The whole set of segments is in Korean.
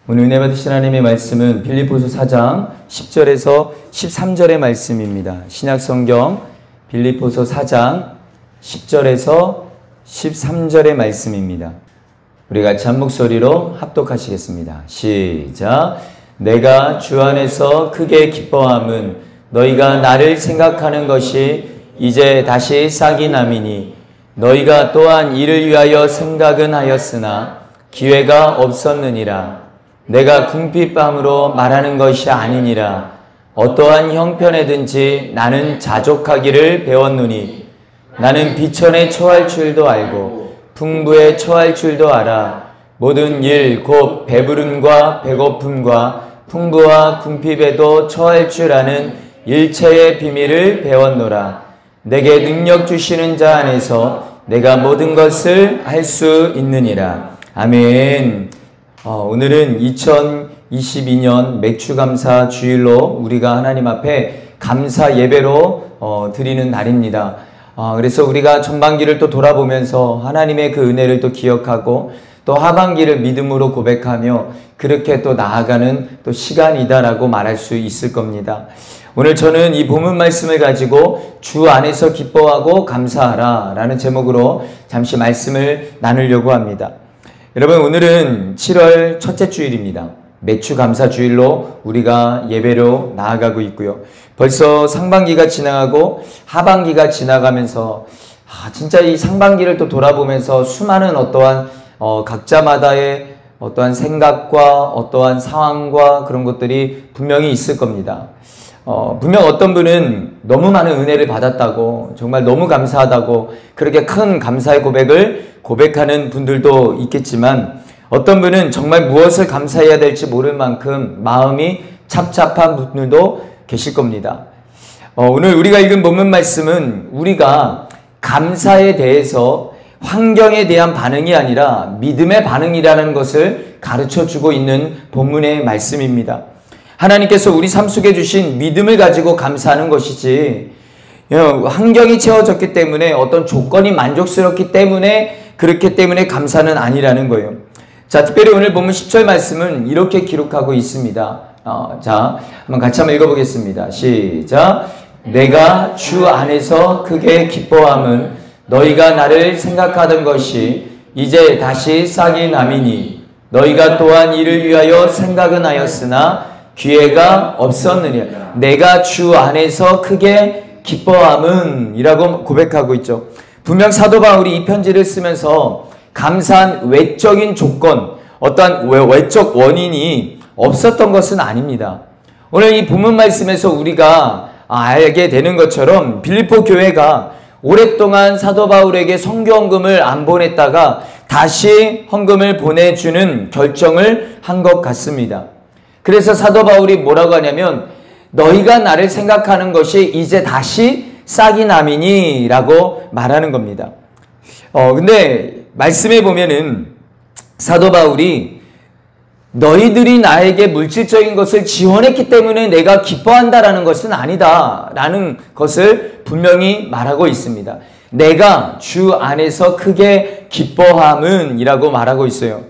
오늘 은혜 받으신 하나님의 말씀은 빌립보서 4장 10절에서 13절의 말씀입니다. 신약성경 빌립보서 4장 10절에서 13절의 말씀입니다. 우리 같이 한 목소리로 합독하시겠습니다. 시작. 내가 주 안에서 크게 기뻐함은 너희가 나를 생각하는 것이 이제 다시 싹이 남이니 너희가 또한 이를 위하여 생각은 하였으나 기회가 없었느니라. 내가 궁핍함으로 말하는 것이 아니니라. 어떠한 형편에든지 나는 자족하기를 배웠노니 나는 비천에 처할 줄도 알고 풍부에 처할 줄도 알아. 모든 일 곧 배부름과 배고픔과 풍부와 궁핍에도 처할 줄 아는 일체의 비밀을 배웠노라. 내게 능력 주시는 자 안에서 내가 모든 것을 할 수 있느니라. 아멘. 오늘은 2022년 맥주감사 주일로 우리가 하나님 앞에 감사 예배로 드리는 날입니다. 그래서 우리가 전반기를 또 돌아보면서 하나님의 그 은혜를 또 기억하고 또 하반기를 믿음으로 고백하며 그렇게 또 나아가는 또 시간이다라고 말할 수 있을 겁니다. 오늘 저는 이 본문 말씀을 가지고 주 안에서 기뻐하고 감사하라 라는 제목으로 잠시 말씀을 나누려고 합니다. 여러분, 오늘은 7월 첫째 주일입니다. 맥주 감사 주일로 우리가 예배로 나아가고 있고요. 벌써 상반기가 지나가고 하반기가 지나가면서 진짜 이 상반기를 또 돌아보면서 수많은 어떠한 각자마다의 어떠한 생각과 어떠한 상황과 그런 것들이 분명히 있을 겁니다. 분명 어떤 분은 너무 많은 은혜를 받았다고, 정말 너무 감사하다고 그렇게 큰 감사의 고백을 고백하는 분들도 있겠지만, 어떤 분은 정말 무엇을 감사해야 될지 모를 만큼 마음이 착잡한 분들도 계실 겁니다. 오늘 우리가 읽은 본문 말씀은 우리가 감사에 대해서 환경에 대한 반응이 아니라 믿음의 반응이라는 것을 가르쳐주고 있는 본문의 말씀입니다. 하나님께서 우리 삶 속에 주신 믿음을 가지고 감사하는 것이지, 환경이 채워졌기 때문에 어떤 조건이 만족스럽기 때문에 그렇기 때문에 감사는 아니라는 거예요. 자, 특별히 오늘 본문 10절 말씀은 이렇게 기록하고 있습니다. 자, 한번 같이 한번 읽어보겠습니다. 시작. 내가 주 안에서 크게 기뻐함은 너희가 나를 생각하던 것이 이제 다시 싹이 남이니 너희가 또한 이를 위하여 생각은 하였으나 기회가 없었느니라. 내가 주 안에서 크게 기뻐함은 이라고 고백하고 있죠. 분명 사도 바울이 이 편지를 쓰면서 감사한 외적인 조건, 어떠한 외적 원인이 없었던 것은 아닙니다. 오늘 이 본문 말씀에서 우리가 알게 되는 것처럼 빌립보 교회가 오랫동안 사도 바울에게 선교헌금을 안 보냈다가 다시 헌금을 보내주는 결정을 한 것 같습니다. 그래서 사도 바울이 뭐라고 하냐면 너희가 나를 생각하는 것이 이제 다시 싹이 남이니 라고 말하는 겁니다. 근데 말씀에 보면은 사도 바울이 너희들이 나에게 물질적인 것을 지원했기 때문에 내가 기뻐한다라는 것은 아니다 라는 것을 분명히 말하고 있습니다. 내가 주 안에서 크게 기뻐함은 이라고 말하고 있어요.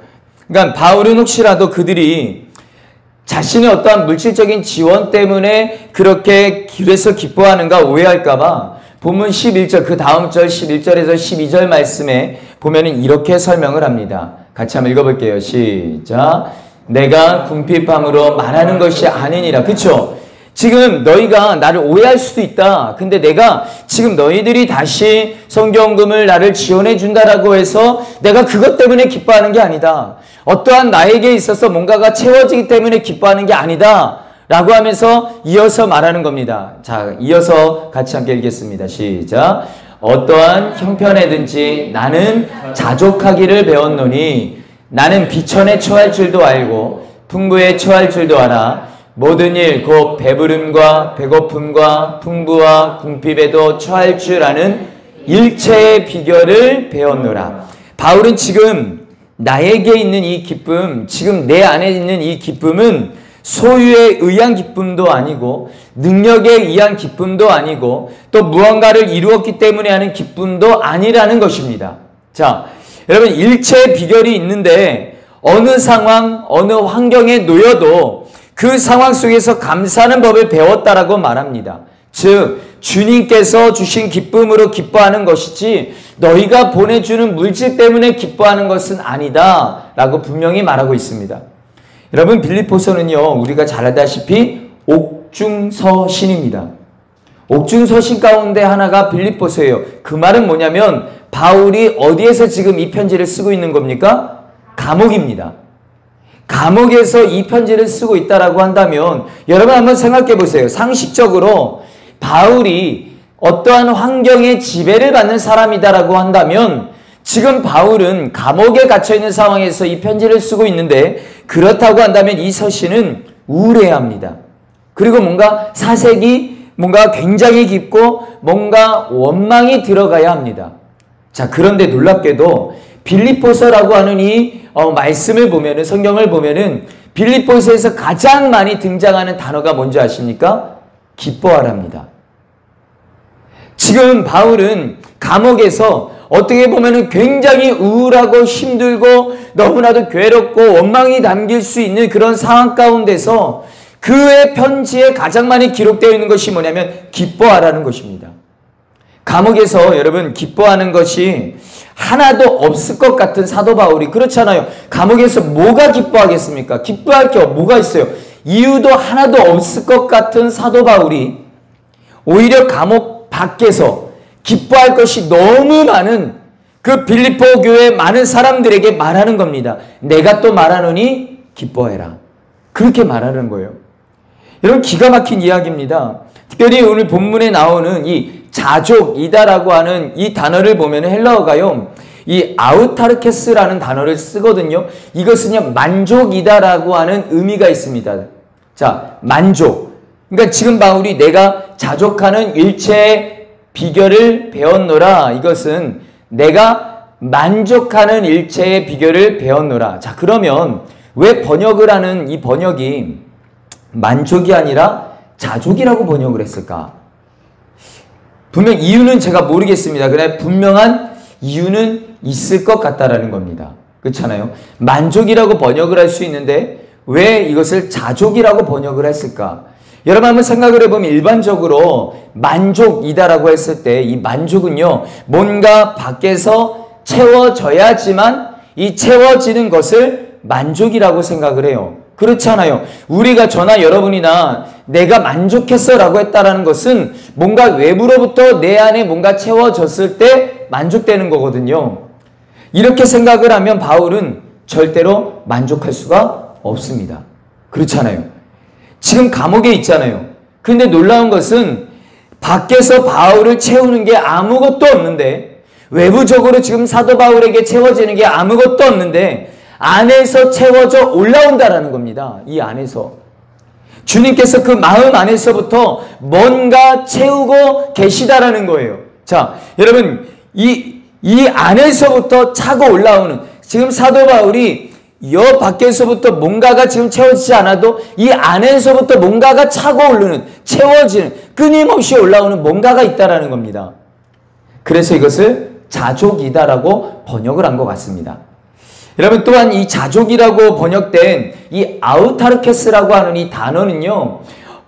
그러니까 바울은 혹시라도 그들이 자신의 어떠한 물질적인 지원 때문에 그렇게 그래서 기뻐하는가 오해할까봐 본문 11절 그 다음 절 11절에서 12절 말씀에 보면은 이렇게 설명을 합니다. 같이 한번 읽어볼게요. 시작. 내가 궁핍함으로 말하는 것이 아니니라. 그쵸? 지금 너희가 나를 오해할 수도 있다. 근데 내가 지금 너희들이 다시 선교헌금을 나를 지원해 준다라고 해서 내가 그것 때문에 기뻐하는 게 아니다. 어떠한 나에게 있어서 뭔가가 채워지기 때문에 기뻐하는 게 아니다 라고 하면서 이어서 말하는 겁니다. 자, 이어서 같이 함께 읽겠습니다. 시작. 어떠한 형편에든지 나는 자족하기를 배웠노니 나는 비천에 처할 줄도 알고 풍부에 처할 줄도 알아. 모든 일 곧 배부름과 배고픔과 풍부와 궁핍에도 처할 줄 아는 일체의 비결을 배웠노라. 바울은 지금 나에게 있는 이 기쁨, 지금 내 안에 있는 이 기쁨은 소유에 의한 기쁨도 아니고 능력에 의한 기쁨도 아니고 또 무언가를 이루었기 때문에 하는 기쁨도 아니라는 것입니다. 자, 여러분 일체의 비결이 있는데 어느 상황, 어느 환경에 놓여도 그 상황 속에서 감사하는 법을 배웠다라고 말합니다. 즉 주님께서 주신 기쁨으로 기뻐하는 것이지 너희가 보내주는 물질 때문에 기뻐하는 것은 아니다 라고 분명히 말하고 있습니다. 여러분 빌립보서는요 우리가 잘 알다시피 옥중서신입니다. 옥중서신 가운데 하나가 빌립보서예요. 그 말은 뭐냐면 바울이 어디에서 지금 이 편지를 쓰고 있는 겁니까? 감옥입니다. 감옥에서 이 편지를 쓰고 있다라고 한다면 여러분 한번 생각해 보세요. 상식적으로 바울이 어떠한 환경에 지배를 받는 사람이다라고 한다면 지금 바울은 감옥에 갇혀 있는 상황에서 이 편지를 쓰고 있는데 그렇다고 한다면 이 서신은 우울해야 합니다. 그리고 뭔가 사색이 뭔가 굉장히 깊고 뭔가 원망이 들어가야 합니다. 자, 그런데 놀랍게도 빌립보서라고 하는 이 말씀을 보면은 성경을 보면은 빌립보서에서 가장 많이 등장하는 단어가 뭔지 아십니까? 기뻐하랍니다. 지금 바울은 감옥에서 어떻게 보면은 굉장히 우울하고 힘들고 너무나도 괴롭고 원망이 담길 수 있는 그런 상황 가운데서 그의 편지에 가장 많이 기록되어 있는 것이 뭐냐면 기뻐하라는 것입니다. 감옥에서 여러분 기뻐하는 것이 하나도 없을 것 같은 사도 바울이 그렇잖아요. 감옥에서 뭐가 기뻐하겠습니까? 기뻐할 게 뭐가 있어요? 이유도 하나도 없을 것 같은 사도 바울이 오히려 감옥 밖에서 기뻐할 것이 너무 많은 그 빌립보 교회 많은 사람들에게 말하는 겁니다. 내가 또 말하노니 기뻐해라. 그렇게 말하는 거예요. 여러분 기가 막힌 이야기입니다. 특별히 오늘 본문에 나오는 이 자족이다라고 하는 이 단어를 보면 헬라어가요. 이 아우타르케스라는 단어를 쓰거든요. 이것은요 만족이다라고 하는 의미가 있습니다. 자, 만족. 그러니까 지금 바울이 내가 자족하는 일체의 비결을 배웠노라. 이것은 내가 만족하는 일체의 비결을 배웠노라. 자, 그러면 왜 번역을 하는 이 번역이 만족이 아니라 자족이라고 번역을 했을까? 분명 이유는 제가 모르겠습니다. 그러나 분명한 이유는 있을 것 같다라는 겁니다. 그렇잖아요. 만족이라고 번역을 할 수 있는데 왜 이것을 자족이라고 번역을 했을까? 여러분 한번 생각을 해보면 일반적으로 만족이다라고 했을 때 이 만족은요 뭔가 밖에서 채워져야지만 이 채워지는 것을 만족이라고 생각을 해요. 그렇잖아요. 우리가 저나 여러분이나 내가 만족했어 라고 했다라는 것은 뭔가 외부로부터 내 안에 뭔가 채워졌을 때 만족되는 거거든요. 이렇게 생각을 하면 바울은 절대로 만족할 수가 없습니다. 그렇잖아요. 지금 감옥에 있잖아요. 근데 놀라운 것은 밖에서 바울을 채우는 게 아무것도 없는데 외부적으로 지금 사도 바울에게 채워지는 게 아무것도 없는데 안에서 채워져 올라온다라는 겁니다. 이 안에서. 주님께서 그 마음 안에서부터 뭔가 채우고 계시다라는 거예요. 자, 여러분 이 안에서부터 차고 올라오는 지금 사도 바울이 여 밖에서부터 뭔가가 지금 채워지지 않아도 이 안에서부터 뭔가가 차고 오르는 채워지는 끊임없이 올라오는 뭔가가 있다라는 겁니다. 그래서 이것을 자족이다라고 번역을 한 것 같습니다. 여러분 또한 이 자족이라고 번역된 이 아우타르케스라고 하는 이 단어는요.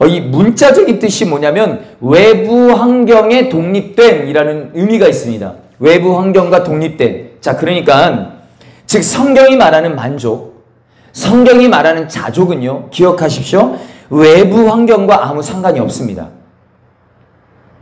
이 문자적인 뜻이 뭐냐면 외부 환경에 독립된 이라는 의미가 있습니다. 외부 환경과 독립된. 자, 그러니까 즉 성경이 말하는 만족, 성경이 말하는 자족은요. 기억하십시오. 외부 환경과 아무 상관이 없습니다.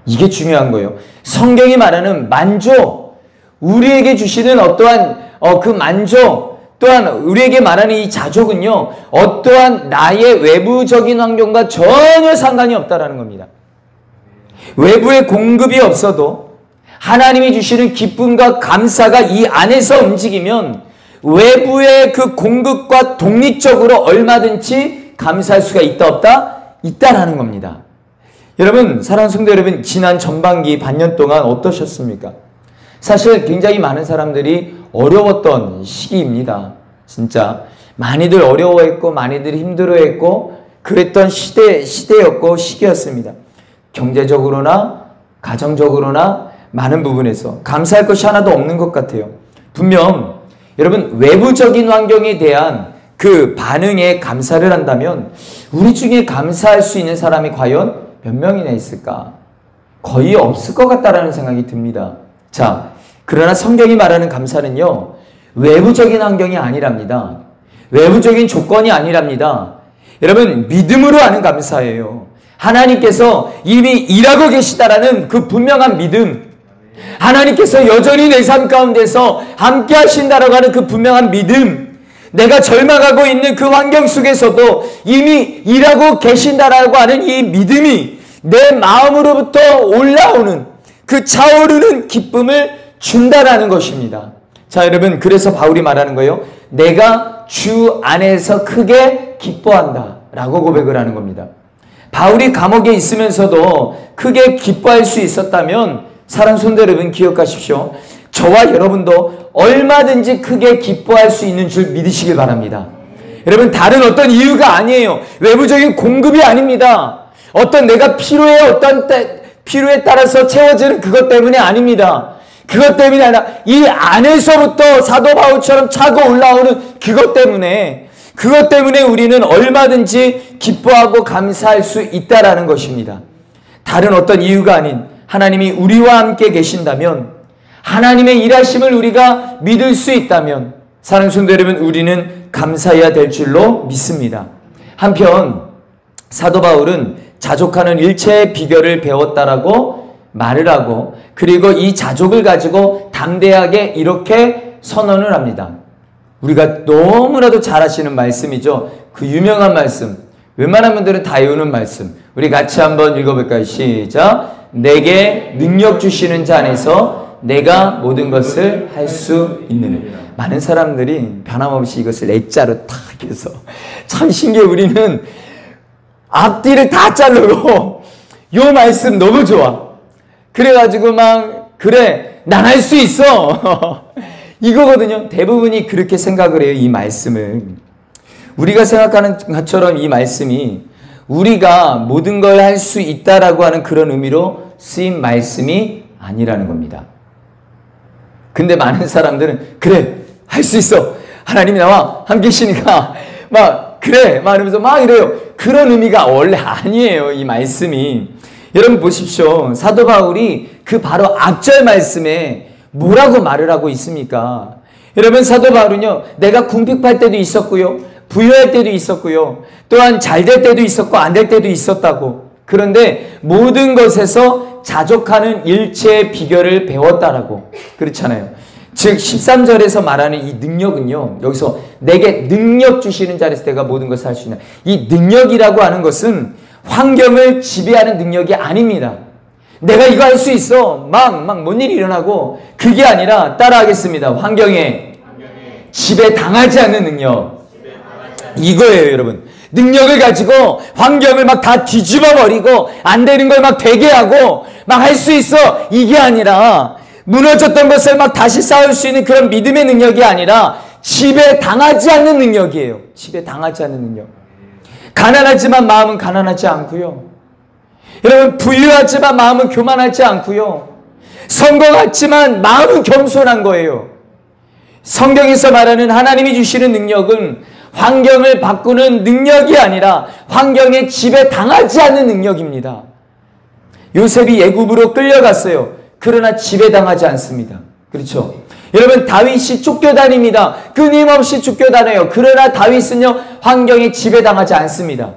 이게 중요한 거예요. 성경이 말하는 만족, 우리에게 주시는 어떠한 그 만족 또한 우리에게 말하는 이 자족은요. 어떠한 나의 외부적인 환경과 전혀 상관이 없다라는 겁니다. 외부의 공급이 없어도 하나님이 주시는 기쁨과 감사가 이 안에서 움직이면 외부의 그 공급과 독립적으로 얼마든지 감사할 수가 있다 없다? 있다라는 겁니다. 여러분 사랑하는 성도 여러분 지난 전반기 반년 동안 어떠셨습니까? 사실 굉장히 많은 사람들이 어려웠던 시기입니다. 진짜 많이들 어려워했고 많이들 힘들어했고 그랬던 시대였고 시기였습니다. 경제적으로나 가정적으로나 많은 부분에서 감사할 것이 하나도 없는 것 같아요. 분명 여러분 외부적인 환경에 대한 그 반응에 감사를 한다면 우리 중에 감사할 수 있는 사람이 과연 몇 명이나 있을까? 거의 없을 것 같다라는 생각이 듭니다. 자, 그러나 성경이 말하는 감사는요, 외부적인 환경이 아니랍니다. 외부적인 조건이 아니랍니다. 여러분, 믿음으로 하는 감사예요. 하나님께서 이미 일하고 계시다라는 그 분명한 믿음, 하나님께서 여전히 내 삶 가운데서 함께 하신다라고 하는 그 분명한 믿음, 내가 절망하고 있는 그 환경 속에서도 이미 일하고 계신다라고 하는 이 믿음이 내 마음으로부터 올라오는 그 차오르는 기쁨을 준다라는 것입니다. 자, 여러분, 그래서 바울이 말하는 거예요. 내가 주 안에서 크게 기뻐한다 라고 고백을 하는 겁니다. 바울이 감옥에 있으면서도 크게 기뻐할 수 있었다면 사랑 성도 여러분 기억하십시오. 저와 여러분도 얼마든지 크게 기뻐할 수 있는 줄 믿으시길 바랍니다. 여러분, 다른 어떤 이유가 아니에요. 외부적인 공급이 아닙니다. 어떤 내가 필요에 따라서 채워지는 그것 때문에 아닙니다. 그것 때문이 아니라 이 안에서부터 사도 바울처럼 차고 올라오는 그것 때문에 우리는 얼마든지 기뻐하고 감사할 수 있다라는 것입니다. 다른 어떤 이유가 아닌 하나님이 우리와 함께 계신다면, 하나님의 일하심을 우리가 믿을 수 있다면 사랑하는 성도 여러분, 우리는 감사해야 될 줄로 믿습니다. 한편 사도 바울은 자족하는 일체의 비결을 배웠다라고 말을 하고, 그리고 이 자족을 가지고 담대하게 이렇게 선언을 합니다. 우리가 너무나도 잘 아시는 말씀이죠. 그 유명한 말씀, 웬만한 분들은 다 외우는 말씀, 우리 같이 한번 읽어볼까요? 시작. 내게 능력 주시는 자 안에서 내가 모든 것을 할 수 있는. 많은 사람들이 변함없이 이것을 애자로 탁 해서, 참 신기해. 우리는 앞뒤를 다 자르고 요 말씀 너무 좋아. 그래가지고 막 그래 난 할 수 있어 이거거든요. 대부분이 그렇게 생각을 해요. 이 말씀을 우리가 생각하는 것처럼 이 말씀이 우리가 모든 걸 할 수 있다라고 하는 그런 의미로 쓰인 말씀이 아니라는 겁니다. 근데 많은 사람들은 그래 할 수 있어, 하나님이 나와 함께 계시니까 막 그래 막 이러면서 막 이래요. 그런 의미가 원래 아니에요. 이 말씀이. 여러분 보십시오. 사도 바울이 그 바로 앞절 말씀에 뭐라고 말을 하고 있습니까? 여러분, 사도 바울은요, 내가 궁핍할 때도 있었고요, 부유할 때도 있었고요, 또한 잘 될 때도 있었고 안 될 때도 있었다고. 그런데 모든 것에서 자족하는 일체의 비결을 배웠다라고 그렇잖아요. 즉 13절에서 말하는 이 능력은요, 여기서 내게 능력 주시는 자리에서 내가 모든 것을 할 수 있는, 이 능력이라고 하는 것은 환경을 지배하는 능력이 아닙니다. 내가 이거 할 수 있어 막 뭔 일이 일어나고, 그게 아니라 따라하겠습니다. 환경에 지배당하지 않는 능력, 이거예요. 여러분, 능력을 가지고 환경을 막 다 뒤집어 버리고 안 되는 걸 막 되게 하고 막 할 수 있어, 이게 아니라 무너졌던 것을 막 다시 쌓을 수 있는 그런 믿음의 능력이 아니라 지배당하지 않는 능력이에요. 지배당하지 않는 능력. 가난하지만 마음은 가난하지 않고요, 여러분 부유하지만 마음은 교만하지 않고요, 성공하지만 마음은 겸손한 거예요. 성경에서 말하는 하나님이 주시는 능력은 환경을 바꾸는 능력이 아니라 환경에 지배당하지 않는 능력입니다. 요셉이 애굽으로 끌려갔어요. 그러나 지배당하지 않습니다. 그렇죠? 여러분, 다윗이 쫓겨다닙니다. 끊임없이 쫓겨다녀요. 그러나 다윗은요, 환경에 지배당하지 않습니다.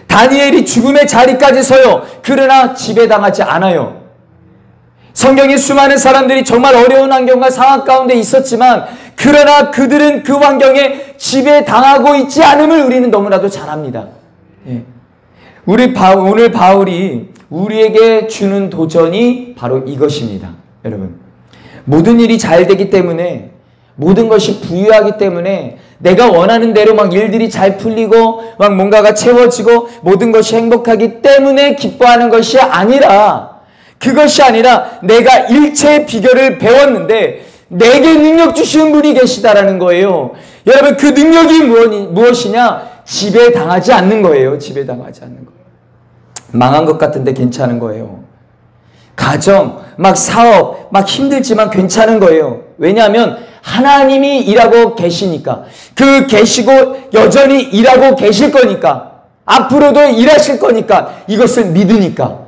다니엘이 죽음의 자리까지 서요. 그러나 지배당하지 않아요. 성경에 수많은 사람들이 정말 어려운 환경과 상황 가운데 있었지만, 그러나 그들은 그 환경에 지배당하고 있지 않음을 우리는 너무나도 잘 압니다. 예. 오늘 바울이 우리에게 주는 도전이 바로 이것입니다. 여러분, 모든 일이 잘 되기 때문에, 모든 것이 부유하기 때문에, 내가 원하는 대로 막 일들이 잘 풀리고 막 뭔가가 채워지고 모든 것이 행복하기 때문에 기뻐하는 것이 아니라, 그것이 아니라 내가 일체의 비결을 배웠는데 내게 능력 주시는 분이 계시다라는 거예요. 여러분, 그 능력이 무엇이냐? 지배당하지 않는 거예요. 지배당하지 않는 거예요. 망한 것 같은데 괜찮은 거예요. 가정, 막 사업, 막 힘들지만 괜찮은 거예요. 왜냐하면 하나님이 일하고 계시니까, 그 계시고 여전히 일하고 계실 거니까, 앞으로도 일하실 거니까, 이것을 믿으니까.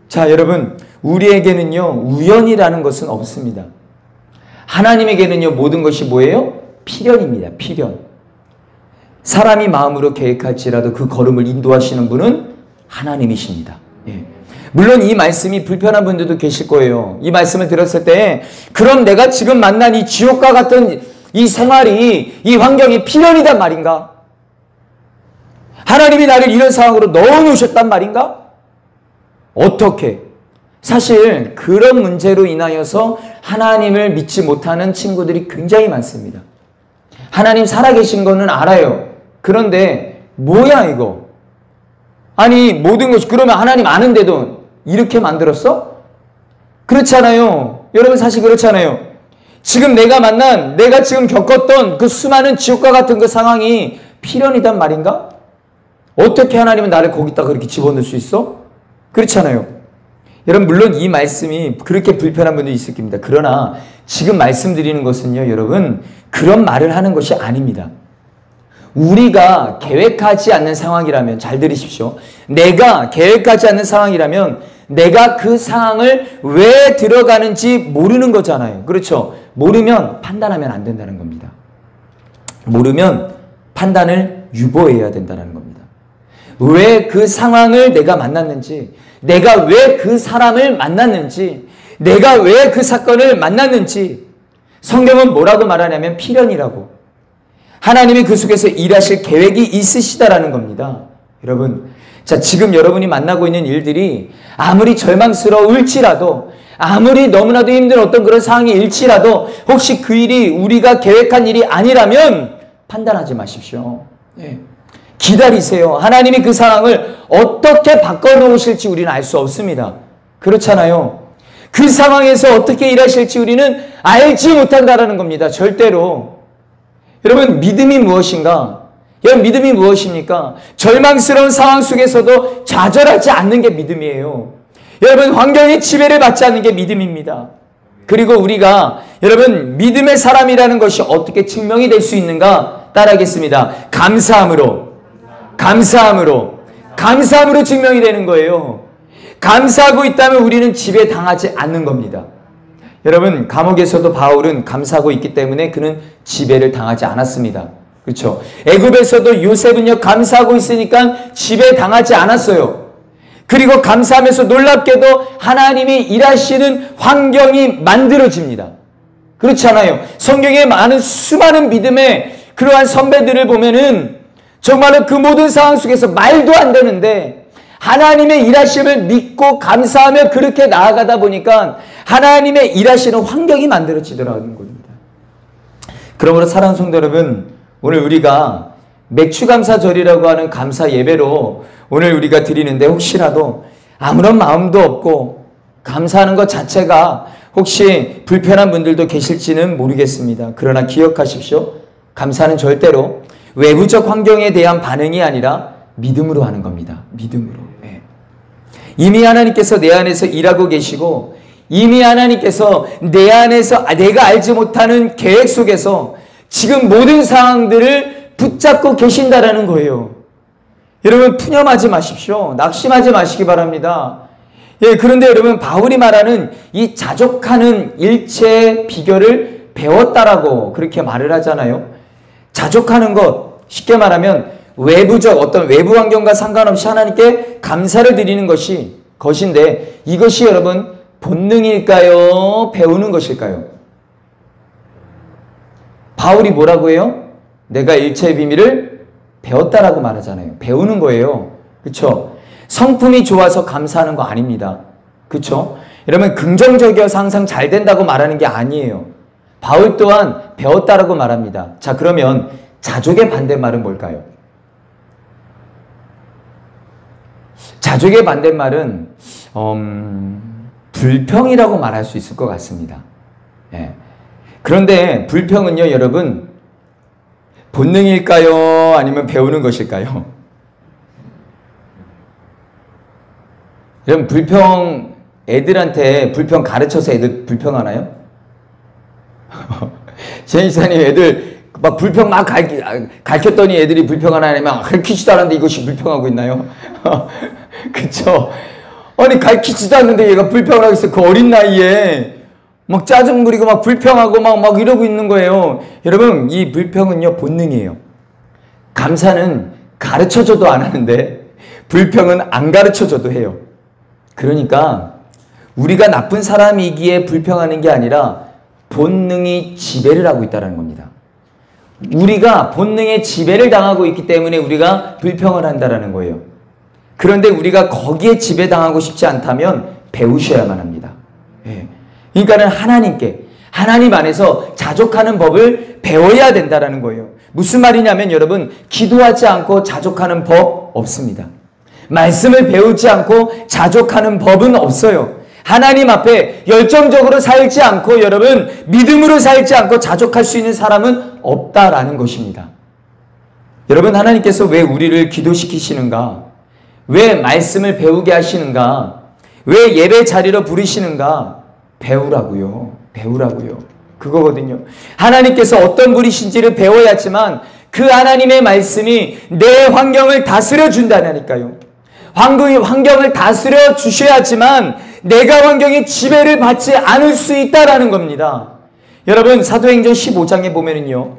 자, 여러분, 우리에게는요, 우연이라는 것은 없습니다. 하나님에게는요, 모든 것이 뭐예요? 필연입니다. 필연. 사람이 마음으로 계획할지라도 그 걸음을 인도하시는 분은 하나님이십니다. 예. 물론 이 말씀이 불편한 분들도 계실 거예요. 이 말씀을 들었을 때, 그럼 내가 지금 만난 이 지옥과 같은 이 생활이, 이 환경이 필연이단 말인가? 하나님이 나를 이런 상황으로 넣어놓으셨단 말인가? 어떻게? 사실 그런 문제로 인하여서 하나님을 믿지 못하는 친구들이 굉장히 많습니다. 하나님 살아계신 거는 알아요. 그런데 뭐야 이거? 아니 모든 것이 그러면 하나님 아는데도 이렇게 만들었어? 그렇잖아요. 여러분 사실 그렇잖아요. 지금 내가 지금 겪었던 그 수많은 지옥과 같은 그 상황이 필연이단 말인가? 어떻게 하나님은 나를 거기다 그렇게 집어넣을 수 있어? 그렇잖아요. 여러분 물론 이 말씀이 그렇게 불편한 분도 있을 겁니다. 그러나 지금 말씀드리는 것은요, 여러분 그런 말을 하는 것이 아닙니다. 우리가 계획하지 않는 상황이라면, 잘 들으십시오. 내가 계획하지 않는 상황이라면 내가 그 상황을 왜 들어가는지 모르는 거잖아요. 그렇죠? 모르면 판단하면 안 된다는 겁니다. 모르면 판단을 유보해야 된다는 겁니다. 왜 그 상황을 내가 만났는지, 내가 왜 그 사람을 만났는지, 내가 왜 그 사건을 만났는지, 성경은 뭐라고 말하냐면 필연이라고. 하나님이 그 속에서 일하실 계획이 있으시다라는 겁니다. 여러분, 자, 지금 여러분이 만나고 있는 일들이 아무리 절망스러울지라도, 아무리 너무나도 힘든 어떤 그런 상황이 일지라도, 혹시 그 일이 우리가 계획한 일이 아니라면 판단하지 마십시오. 예. 기다리세요. 하나님이 그 상황을 어떻게 바꿔놓으실지 우리는 알 수 없습니다. 그렇잖아요. 그 상황에서 어떻게 일하실지 우리는 알지 못한다라는 겁니다. 절대로. 여러분 믿음이 무엇인가? 여러분 믿음이 무엇입니까? 절망스러운 상황 속에서도 좌절하지 않는 게 믿음이에요. 여러분 환경의 지배를 받지 않는 게 믿음입니다. 그리고 우리가 여러분 믿음의 사람이라는 것이 어떻게 증명이 될 수 있는가? 따라하겠습니다. 감사함으로 증명이 되는 거예요. 감사하고 있다면 우리는 지배당하지 않는 겁니다. 여러분 감옥에서도 바울은 감사하고 있기 때문에 그는 지배를 당하지 않았습니다. 그렇죠? 애굽에서도 요셉은요 감사하고 있으니까 지배당하지 않았어요. 그리고 감사하면서 놀랍게도 하나님이 일하시는 환경이 만들어집니다. 그렇잖아요. 성경에 많은 수많은 믿음의 그러한 선배들을 보면은 정말로 그 모든 상황 속에서 말도 안 되는데 하나님의 일하심을 믿고 감사하며 그렇게 나아가다 보니까 하나님의 일하시는 환경이 만들어지더라는 겁니다. 그러므로 사랑하는 성도 여러분, 오늘 우리가 맥추감사절이라고 하는 감사 예배로 오늘 우리가 드리는데 혹시라도 아무런 마음도 없고 감사하는 것 자체가 혹시 불편한 분들도 계실지는 모르겠습니다. 그러나 기억하십시오. 감사는 절대로 외부적 환경에 대한 반응이 아니라 믿음으로 하는 겁니다. 믿음으로. 네. 이미 하나님께서 내 안에서 일하고 계시고 이미 하나님께서 내 안에서 내가 알지 못하는 계획 속에서 지금 모든 상황들을 붙잡고 계신다라는 거예요. 여러분 푸념하지 마십시오. 낙심하지 마시기 바랍니다. 예, 그런데 여러분 바울이 말하는 이 자족하는 일체의 비결을 배웠다라고 그렇게 말을 하잖아요. 자족하는 것, 쉽게 말하면 외부적 어떤 외부 환경과 상관없이 하나님께 감사를 드리는 것인데 이것이 여러분 본능일까요? 배우는 것일까요? 바울이 뭐라고 해요? 내가 일체의 비밀을 배웠다라고 말하잖아요. 배우는 거예요. 그렇죠? 성품이 좋아서 감사하는 거 아닙니다. 그렇죠? 여러분 긍정적이어서 항상 잘 된다고 말하는 게 아니에요. 바울 또한 배웠다라고 말합니다. 자, 그러면 자족의 반대말은 뭘까요? 자족의 반대말은 불평이라고 말할 수 있을 것 같습니다. 예. 그런데 불평은요, 여러분 본능일까요? 아니면 배우는 것일까요? 여러분 애들한테 불평 가르쳐서 애들 불평하나요? 제니사님 애들 막 불평 막 가르쳤더니 애들이 불평하나 아니면 가르치지도 않았는데 이것이 불평하고 있나요? 그쵸? 아니 가르치지도 않는데 얘가 불평을 하고 있어. 그 어린 나이에 막 짜증 부리고 막 불평하고 막 이러고 있는 거예요. 여러분 이 불평은요 본능이에요. 감사는 가르쳐줘도 안 하는데 불평은 안 가르쳐줘도 해요. 그러니까 우리가 나쁜 사람이기에 불평하는 게 아니라 본능이 지배를 하고 있다는 겁니다. 우리가 본능의 지배를 당하고 있기 때문에 우리가 불평을 한다는 거예요. 그런데 우리가 거기에 지배당하고 싶지 않다면 배우셔야만 합니다. 예. 그러니까는 하나님 안에서 자족하는 법을 배워야 된다는 거예요. 무슨 말이냐면 여러분 기도하지 않고 자족하는 법 없습니다. 말씀을 배우지 않고 자족하는 법은 없어요. 하나님 앞에 열정적으로 살지 않고 여러분 믿음으로 살지 않고 자족할 수 있는 사람은 없다라는 것입니다. 여러분 하나님께서 왜 우리를 기도시키시는가? 왜 말씀을 배우게 하시는가? 왜 예배 자리로 부르시는가? 배우라고요. 그거거든요. 하나님께서 어떤 분이신지를 배워야지만 그 하나님의 말씀이 내 환경을 다스려 준다니까요. 환경을 다스려 주셔야지만 내가 환경의 지배를 받지 않을 수 있다라는 겁니다. 여러분 사도행전 15장에 보면은요.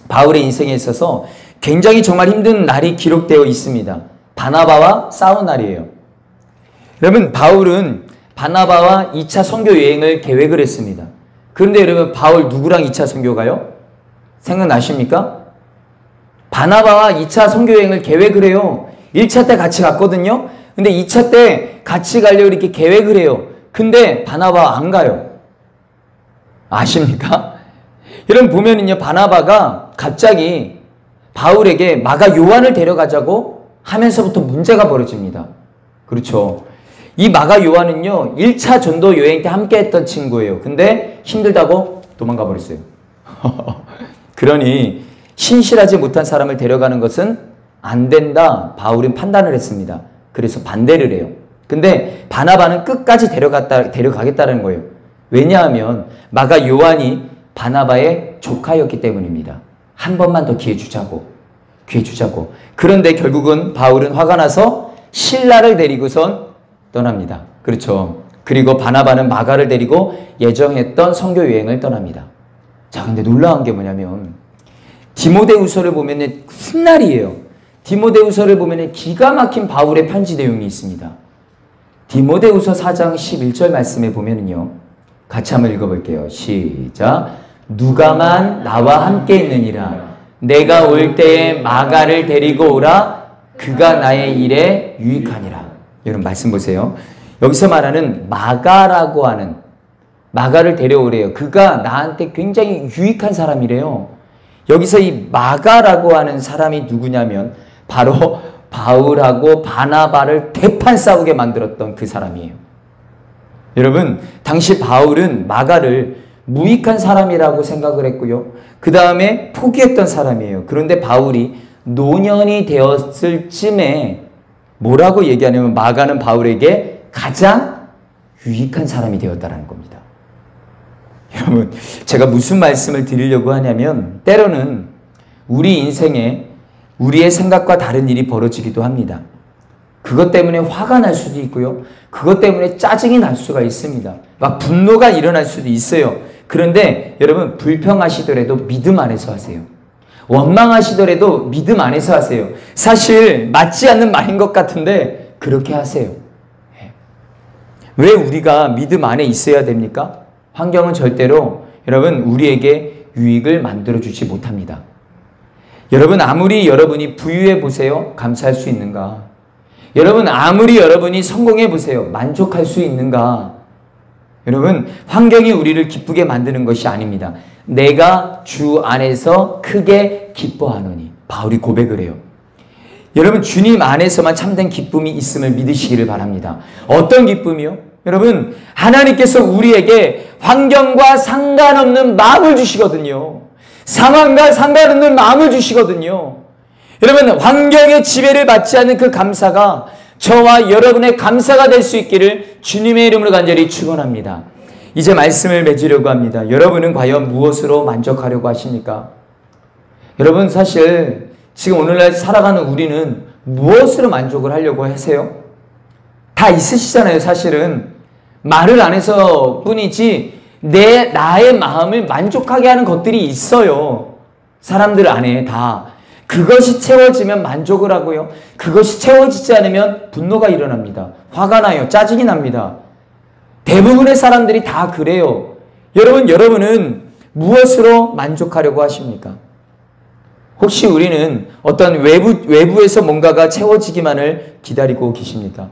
바울의 인생에 있어서 굉장히 정말 힘든 날이 기록되어 있습니다. 바나바와 싸운 날이에요. 여러분 바울은 바나바와 2차 선교 여행을 계획을 했습니다. 그런데 여러분 바울 누구랑 2차 선교 가요? 생각나십니까? 바나바와 2차 선교 여행을 계획을 해요. 1차 때 같이 갔거든요. 근데 2차 때 같이 가려고 이렇게 계획을 해요. 근데 바나바가 안 가요. 아십니까? 여러분 보면은요 바나바가 갑자기 바울에게 마가 요한을 데려가자고 하면서부터 문제가 벌어집니다. 그렇죠. 이 마가 요한은요 1차 전도 여행 때 함께 했던 친구예요. 근데 힘들다고 도망가 버렸어요. 그러니 신실하지 못한 사람을 데려가는 것은 안 된다. 바울은 판단을 했습니다. 그래서 반대를 해요. 근데 바나바는 끝까지 데려가겠다는 거예요. 왜냐하면 마가 요한이 바나바의 조카였기 때문입니다. 한 번만 더 기회 주자고. 그런데 결국은 바울은 화가 나서 실라를 데리고선 떠납니다. 그렇죠. 그리고 바나바는 마가를 데리고 예정했던 선교 여행을 떠납니다. 자, 근데 놀라운 게 뭐냐면 디모데후서를 보면은 훗날이에요. 디모데후서를 보면은 기가 막힌 바울의 편지 내용이 있습니다. 디모데후서 4장 11절 말씀에 보면은요. 같이 한번 읽어볼게요. 시작. 누가만 나와 함께 있느니라. 내가 올 때에 마가를 데리고 오라. 그가 나의 일에 유익하니라. 여러분 말씀 보세요. 여기서 말하는 마가라고 하는 마가를 데려오래요. 그가 나한테 굉장히 유익한 사람이래요. 여기서 이 마가라고 하는 사람이 누구냐면 바로 바울하고 바나바를 대판 싸우게 만들었던 그 사람이에요. 여러분 당시 바울은 마가를 무익한 사람이라고 생각을 했고요. 그 다음에 포기했던 사람이에요. 그런데 바울이 노년이 되었을 쯤에 뭐라고 얘기하냐면 마가는 바울에게 가장 유익한 사람이 되었다는 겁니다. 여러분 제가 무슨 말씀을 드리려고 하냐면 때로는 우리 인생에 우리의 생각과 다른 일이 벌어지기도 합니다. 그것 때문에 화가 날 수도 있고요. 그것 때문에 짜증이 날 수가 있습니다. 막 분노가 일어날 수도 있어요. 그런데 여러분 불평하시더라도 믿음 안에서 하세요. 원망하시더라도 믿음 안에서 하세요. 사실 맞지 않는 말인 것 같은데 그렇게 하세요. 왜 우리가 믿음 안에 있어야 됩니까? 환경은 절대로 여러분 우리에게 유익을 만들어주지 못합니다. 여러분 아무리 여러분이 부유해 보세요. 감사할 수 있는가? 여러분 아무리 여러분이 성공해 보세요. 만족할 수 있는가? 여러분 환경이 우리를 기쁘게 만드는 것이 아닙니다. 내가 주 안에서 크게 기뻐하노니. 바울이 고백을 해요. 여러분 주님 안에서만 참된 기쁨이 있음을 믿으시기를 바랍니다. 어떤 기쁨이요? 여러분 하나님께서 우리에게 환경과 상관없는 마음을 주시거든요. 상황과 상관없는 마음을 주시거든요. 여러분 환경의 지배를 받지 않는 그 감사가 저와 여러분의 감사가 될 수 있기를 주님의 이름으로 간절히 축원합니다. 이제 말씀을 맺으려고 합니다. 여러분은 과연 무엇으로 만족하려고 하십니까? 여러분 사실 지금 오늘날 살아가는 우리는 무엇으로 만족을 하려고 하세요? 다 있으시잖아요. 사실은 말을 안 해서 뿐이지 나의 마음을 만족하게 하는 것들이 있어요. 사람들 안에 다. 그것이 채워지면 만족을 하고요. 그것이 채워지지 않으면 분노가 일어납니다. 화가 나요. 짜증이 납니다. 대부분의 사람들이 다 그래요. 여러분은 무엇으로 만족하려고 하십니까? 혹시 우리는 어떤 외부에서 뭔가가 채워지기만을 기다리고 계십니까?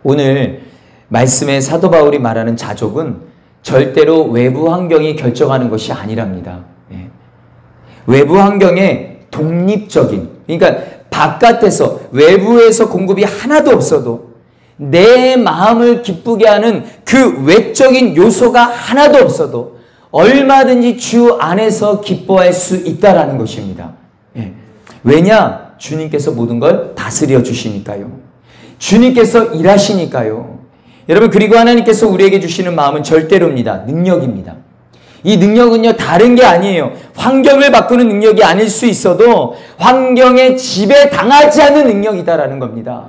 오늘 말씀에 사도 바울이 말하는 자족은 절대로 외부 환경이 결정하는 것이 아니랍니다. 외부 환경에 독립적인, 그러니까 바깥에서 외부에서 공급이 하나도 없어도 내 마음을 기쁘게 하는 그 외적인 요소가 하나도 없어도 얼마든지 주 안에서 기뻐할 수 있다라는 것입니다. 왜냐? 주님께서 모든 걸 다스려 주시니까요. 주님께서 일하시니까요. 여러분, 그리고 하나님께서 우리에게 주시는 마음은 절대로입니다. 능력입니다. 이 능력은요, 다른 게 아니에요. 환경을 바꾸는 능력이 아닐 수 있어도 환경에 지배당하지 않는 능력이다라는 겁니다.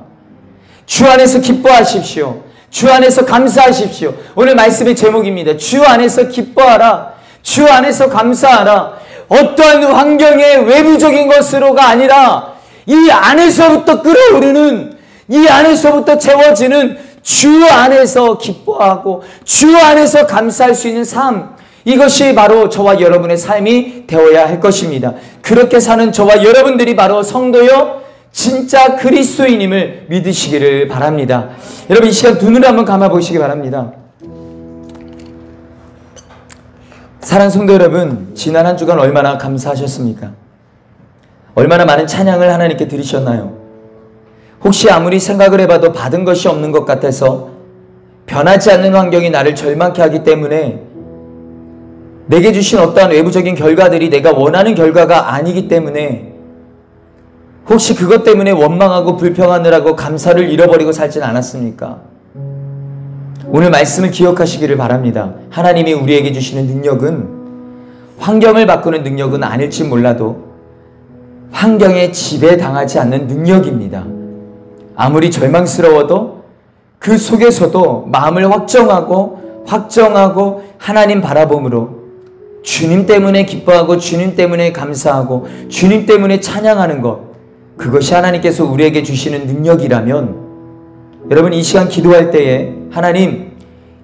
주 안에서 기뻐하십시오. 주 안에서 감사하십시오. 오늘 말씀의 제목입니다. 주 안에서 기뻐하라. 주 안에서 감사하라. 어떠한 환경의 외부적인 것으로가 아니라 이 안에서부터 끓어오르는, 이 안에서부터 채워지는 주 안에서 기뻐하고 주 안에서 감사할 수 있는 삶, 이것이 바로 저와 여러분의 삶이 되어야 할 것입니다. 그렇게 사는 저와 여러분들이 바로 성도요 진짜 그리스도인임을 믿으시기를 바랍니다. 여러분, 이 시간 두 눈을 한번 감아보시기 바랍니다. 사랑하는 성도 여러분, 지난 한 주간 얼마나 감사하셨습니까? 얼마나 많은 찬양을 하나님께 드리셨나요? 혹시 아무리 생각을 해봐도 받은 것이 없는 것 같아서 변하지 않는 환경이 나를 절망케 하기 때문에 내게 주신 어떠한 외부적인 결과들이 내가 원하는 결과가 아니기 때문에 혹시 그것 때문에 원망하고 불평하느라고 감사를 잃어버리고 살진 않았습니까? 오늘 말씀을 기억하시기를 바랍니다. 하나님이 우리에게 주시는 능력은 환경을 바꾸는 능력은 아닐지 몰라도 환경에 지배당하지 않는 능력입니다. 아무리 절망스러워도 그 속에서도 마음을 확정하고 하나님 바라봄으로 주님 때문에 기뻐하고 주님 때문에 감사하고 주님 때문에 찬양하는 것, 그것이 하나님께서 우리에게 주시는 능력이라면 여러분, 이 시간 기도할 때에 하나님,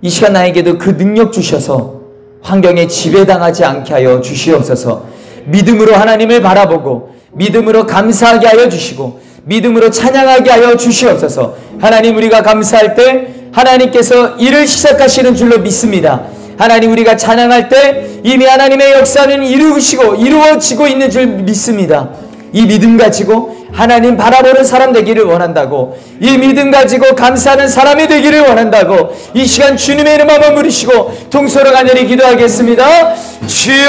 이 시간 나에게도 그 능력 주셔서 환경에 지배당하지 않게 하여 주시옵소서. 믿음으로 하나님을 바라보고 믿음으로 감사하게 하여 주시고 믿음으로 찬양하게 하여 주시옵소서. 하나님, 우리가 감사할 때 하나님께서 일을 시작하시는 줄로 믿습니다. 하나님, 우리가 찬양할 때 이미 하나님의 역사는 이루어지고 있는 줄 믿습니다. 이 믿음 가지고 하나님 바라보는 사람 되기를 원한다고, 이 믿음 가지고 감사하는 사람이 되기를 원한다고, 이 시간 주님의 이름 한번 부르시고 통소로 간절히 기도하겠습니다. 주여!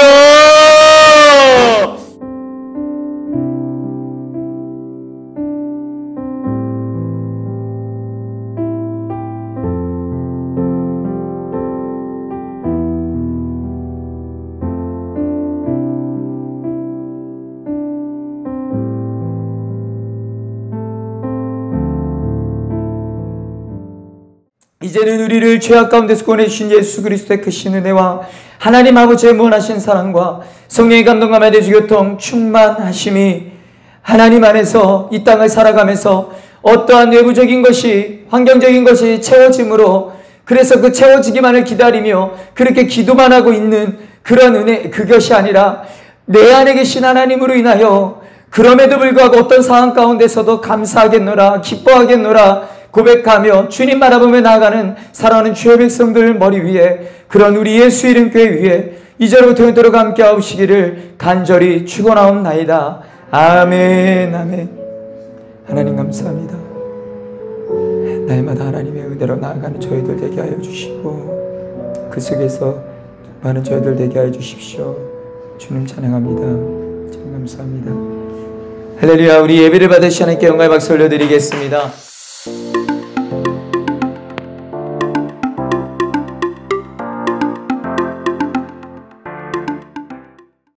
이제는 우리를 죄악 가운데서 구원해주신 예수 그리스도의 크신 은혜와 하나님 아버지의 무한하신 사랑과 성령의 감동과 맺어주 교통 충만하심이 하나님 안에서 이 땅을 살아가면서 어떠한 외부적인 것이, 환경적인 것이 채워짐으로, 그래서 그 채워지기만을 기다리며 그렇게 기도만 하고 있는 그런 은혜, 그것이 아니라 내 안에 계신 하나님으로 인하여 그럼에도 불구하고 어떤 상황 가운데서도 감사하겠노라, 기뻐하겠노라 고백하며 주님 바라보며 나아가는 사랑하는 주의 백성들 머리 위에, 그런 우리 예수 이름 교회 위에 이제로부터 영원토록 함께 하시기를 간절히 축원하옵나이다. 아멘. 아멘. 하나님 감사합니다. 날마다 하나님의 은혜로 나아가는 저희들 되게 하여 주시고 그 속에서 많은 저희들 되게 하여 주십시오. 주님 찬양합니다. 참 감사합니다. 할렐루야. 우리 예배를 받으시 하나님께 영광의 박수 올려드리겠습니다.